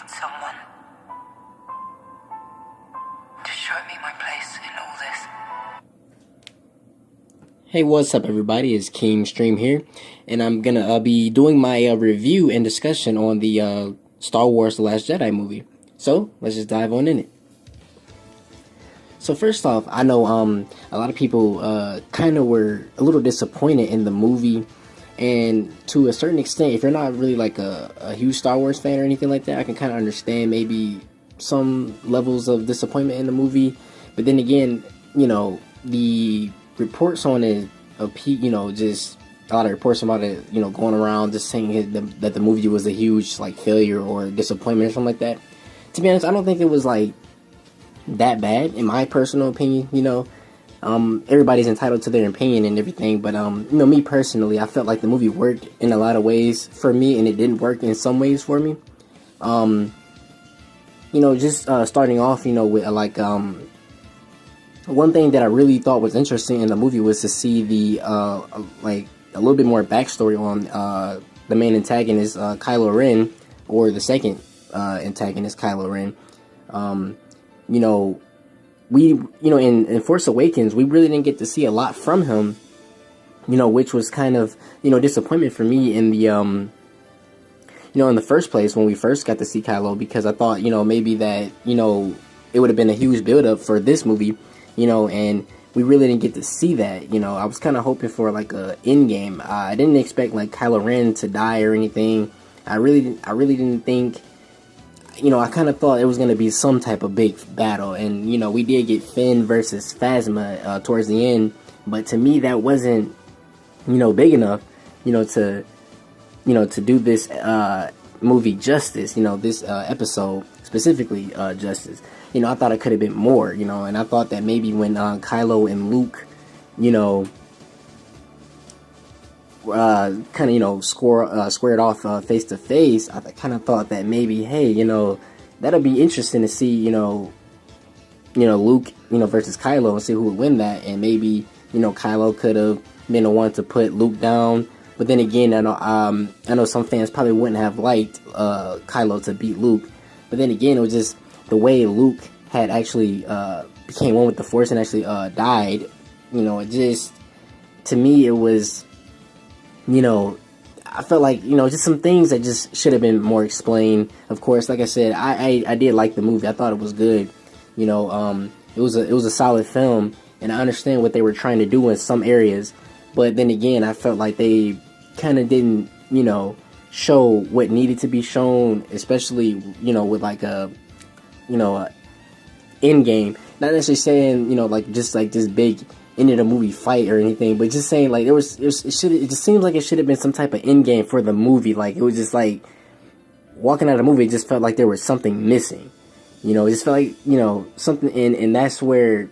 someone to show me my place in all this. Hey, what's up, everybody? It's King Stream here, and I'm gonna be doing my review and discussion on the Star Wars: The Last Jedi movie. So let's just dive on in it. So first off, I know a lot of people kind of were a little disappointed in the movie, and to a certain extent, if you're not really like a huge Star Wars fan or anything like that, I can kind of understand maybe some levels of disappointment in the movie. But then again, the reports on it, just a lot of reports about it, going around just saying that the movie was a huge like failure or disappointment or something like that. To be honest, I don't think it was like that bad in my personal opinion. Everybody's entitled to their opinion and everything, but me personally, I felt like the movie worked in a lot of ways for me, and it didn't work in some ways for me. Starting off, with one thing that I really thought was interesting in the movie was to see the a little bit more backstory on the main antagonist, Kylo Ren, or the second antagonist, Kylo Ren. In Force Awakens, we really didn't get to see a lot from him, which was kind of, disappointment for me in the, in the first place when we first got to see Kylo, because I thought, maybe that, it would have been a huge build-up for this movie, and we really didn't get to see that. I was kind of hoping for like a end game. I didn't expect like Kylo Ren to die or anything. I really didn't think. I kind of thought it was going to be some type of big battle, and we did get Finn versus Phasma towards the end, but to me that wasn't big enough to do this movie justice, this episode specifically justice. I thought it could have been more, and I thought that maybe when Kylo and Luke squared off face to face, I kind of thought that maybe, hey, that'll be interesting to see, Luke, versus Kylo, and see who would win that, and maybe, Kylo could have been the one to put Luke down. But then again, I know some fans probably wouldn't have liked Kylo to beat Luke. But then again, it was just the way Luke had actually became one with the Force and actually died. It just, to me, it was, I felt like, just some things that just should have been more explained. Of course, like I said, I did like the movie. I thought it was good. It was a solid film, and I understand what they were trying to do in some areas. But then again, I felt like they kind of didn't, show what needed to be shown, especially, with like a end game. Not necessarily saying, just like this big end of the movie fight or anything, but just saying like it just seems like it should have been some type of end game for the movie. Like it was just like walking out of the movie, it just felt like there was something missing. It just felt like something, and that's where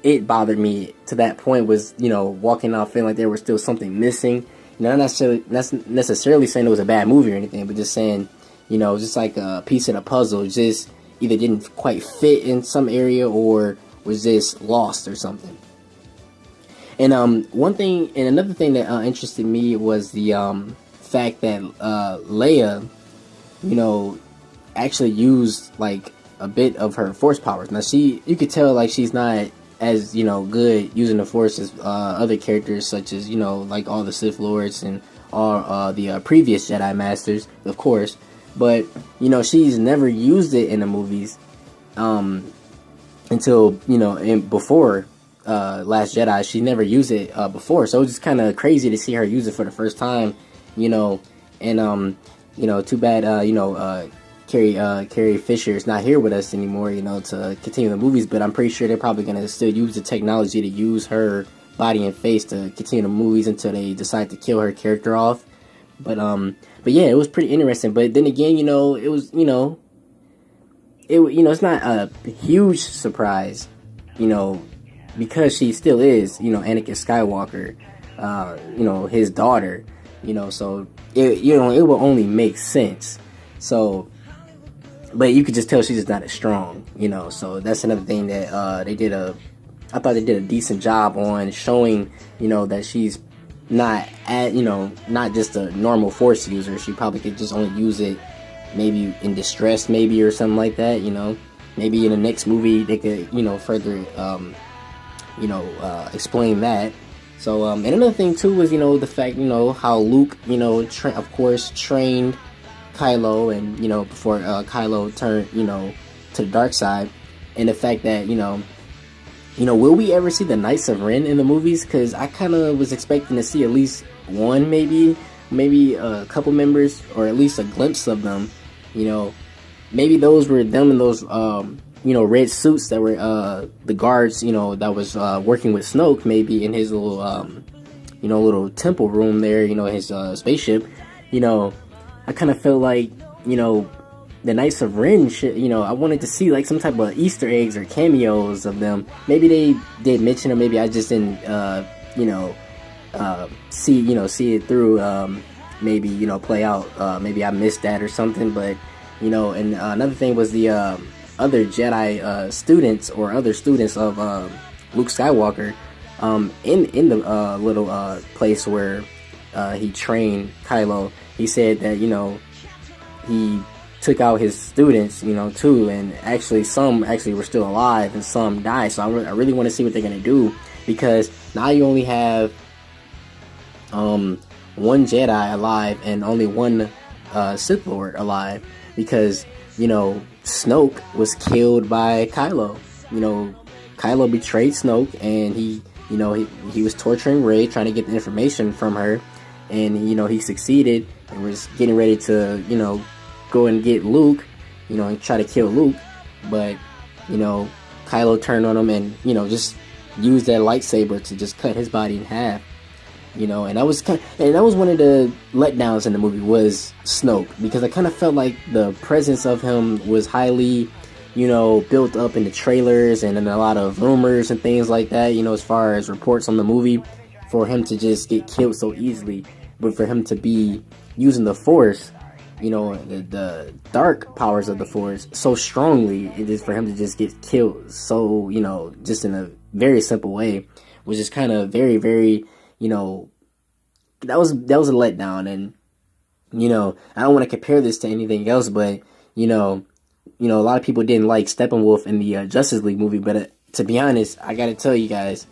it bothered me to that point, was walking out feeling like there was still something missing. Not necessarily saying it was a bad movie or anything, but just saying just like a piece of the puzzle just either didn't quite fit in some area or was just lost or something. And another thing that interested me was the fact that Leia, actually used like a bit of her Force powers. Now you could tell like she's not as good using the Force as other characters, such as like all the Sith Lords and all the previous Jedi Masters, of course. But she's never used it in the movies until before Last Jedi. She never used it before, so it was just kind of crazy to see her use it for the first time. And too bad Carrie Fisher is not here with us anymore, to continue the movies, but I'm pretty sure they're probably going to still use the technology to use her body and face to continue the movies until they decide to kill her character off. But yeah, it was pretty interesting. But then again, it was, it's not a huge surprise, because she still is, Anakin Skywalker, his daughter, so it will only make sense. So, but you could just tell she's just not as strong, so that's another thing that I thought they did a decent job on showing, that she's not just a normal Force user. She probably could just only use it maybe in distress, maybe, or something like that. Maybe in the next movie they could further explain that. So and another thing too was the fact how Luke of course trained Kylo, and before Kylo turned to the dark side, and the fact that will we ever see the Knights of Ren in the movies? Because I kind of was expecting to see at least one, maybe a couple members, or at least a glimpse of them. Maybe those were them in those red suits that were the guards that was working with Snoke, maybe in his little little temple room there, his spaceship. I kind of felt like the Knights of Ren shit, I wanted to see like some type of Easter eggs or cameos of them. Maybe they did mention them, maybe I just didn't see it through, maybe play out, maybe I missed that or something. But and another thing was the other Jedi students, or other students of Luke Skywalker, in the little place where he trained Kylo. He said that he took out his students too, and actually some were still alive and some died. So I really want to see what they're gonna do, because now you only have one Jedi alive and only one Sith Lord alive, because Snoke was killed by Kylo. Kylo betrayed Snoke, and he was torturing Rey, trying to get the information from her, and he succeeded and was getting ready to go and get Luke, and try to kill Luke. But Kylo turned on him and just used that lightsaber to just cut his body in half. And that was one of the letdowns in the movie, was Snoke, because I kind of felt like the presence of him was highly built up in the trailers and in a lot of rumors and things like that, as far as reports on the movie, for him to just get killed so easily. But for him to be using the Force, the dark powers of the Force, so strongly, it is for him to just get killed so just in a very simple way, was just kind of very, very that was a letdown. And I don't want to compare this to anything else, but a lot of people didn't like Steppenwolf in the Justice League movie, but to be honest, I gotta tell you guys,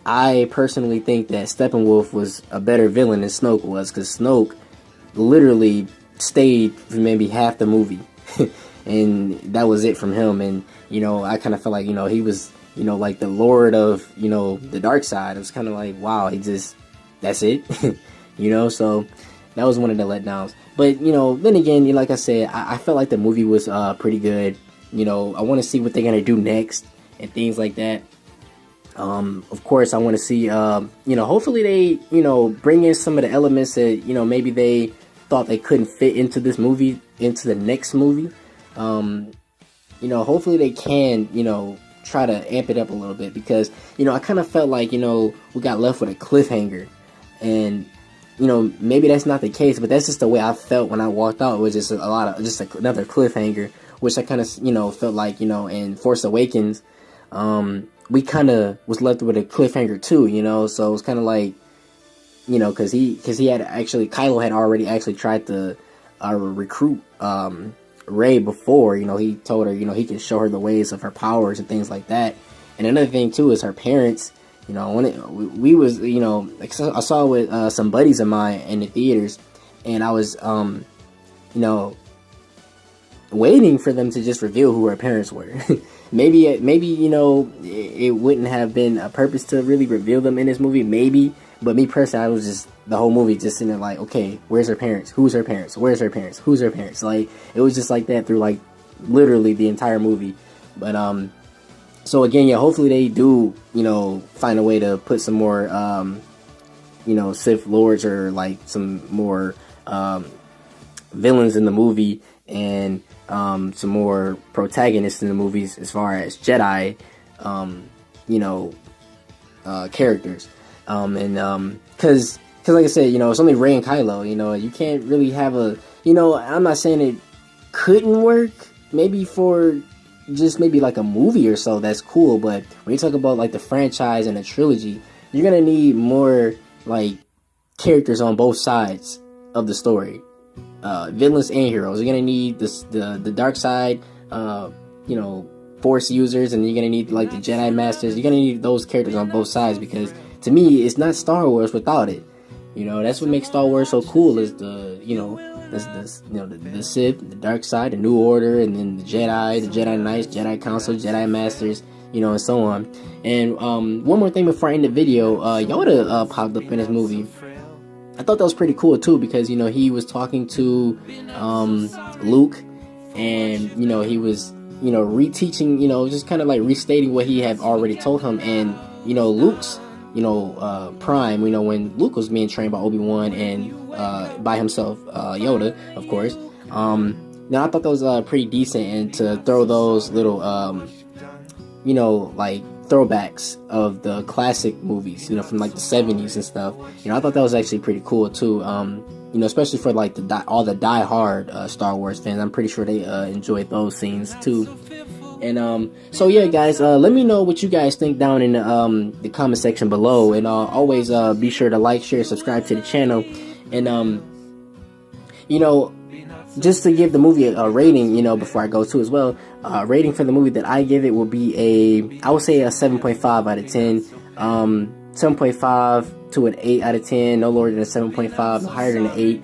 I personally think that Steppenwolf was a better villain than Snoke was, because Snoke literally stayed for maybe half the movie and that was it from him. And I kind of felt like he was like the Lord of the dark side. It was kind of like, wow, that's it. So that was one of the letdowns. But then again, like I said, I felt like the movie was pretty good. I want to see what they're gonna do next and things like that. Of course I want to see hopefully they bring in some of the elements that maybe they thought they couldn't fit into this movie, into the next movie. Hopefully they can try to amp it up a little bit, because I kind of felt like we got left with a cliffhanger, and maybe that's not the case, but that's just the way I felt when I walked out. It was just another cliffhanger, which I kind of felt like in Force Awakens, we kind of was left with a cliffhanger too, so it was kind of like because he had actually, Kylo had already actually tried to recruit Rey before. He told her he can show her the ways of her powers and things like that. And another thing too is her parents. When we was I saw with some buddies of mine in the theaters, and I was waiting for them to just reveal who her parents were. maybe it wouldn't have been a purpose to really reveal them in this movie, maybe. But me personally, I was just the whole movie just sitting there like, okay, where's her parents? Who's her parents? Where's her parents? Who's her parents? Like, it was just like that through like literally the entire movie. But so again, yeah, hopefully they do find a way to put some more Sith Lords, or like some more villains in the movie, and some more protagonists in the movies as far as Jedi characters. Cause like I said, it's only Rey and Kylo, you can't really have I'm not saying it couldn't work, maybe for just maybe like a movie or so, that's cool, but when you talk about like the franchise and the trilogy, you're gonna need more like characters on both sides of the story. villains and heroes. You're gonna need the dark side, you know, Force users, and you're gonna need like the Jedi Masters. You're gonna need those characters on both sides, because to me, it's not Star Wars without it. You know, that's what makes Star Wars so cool, is the the Sith, the dark side, the New Order, and then the Jedi Knights, Jedi Council, Jedi Masters, you know, and so on. And one more thing before I end the video, Yoda popped up in this movie. I thought that was pretty cool too, because you know, he was talking to Luke, and you know, he was, you know, reteaching, you know, just kind of like restating what he had already told him. And you know, Luke's, you know, prime, you know, when Luke was being trained by Obi-Wan and by himself, Yoda, of course. Now I thought that was pretty decent, and to throw those little you know, like throwbacks of the classic movies, you know, from like the 70s and stuff. You know, I thought that was actually pretty cool too. You know, especially for like all the die-hard Star Wars fans. I'm pretty sure they enjoyed those scenes too. And so yeah, guys, let me know what you guys think down in the comment section below, and always be sure to like, share, subscribe to the channel. And you know, just to give the movie a rating, you know, before I go to as well, rating for the movie that I give it will be I would say a 7.5 out of 10. 7.5 to an 8 out of 10, no lower than a 7.5, no higher than an 8.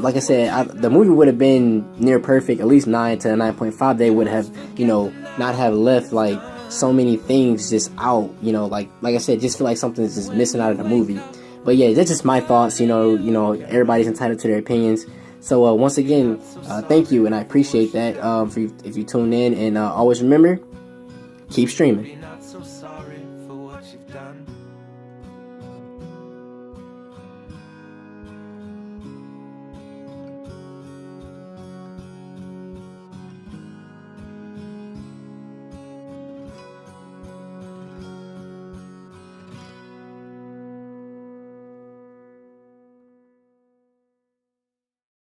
Like I said, the movie would have been near perfect, at least 9 to a 9.5. They would have, you know, not have left like so many things just out, you know, like I said, just feel like something's just missing out of the movie. But yeah, that's just my thoughts, you know, everybody's entitled to their opinions. So once again, thank you, and I appreciate that if you tune in, and always remember, keep streaming.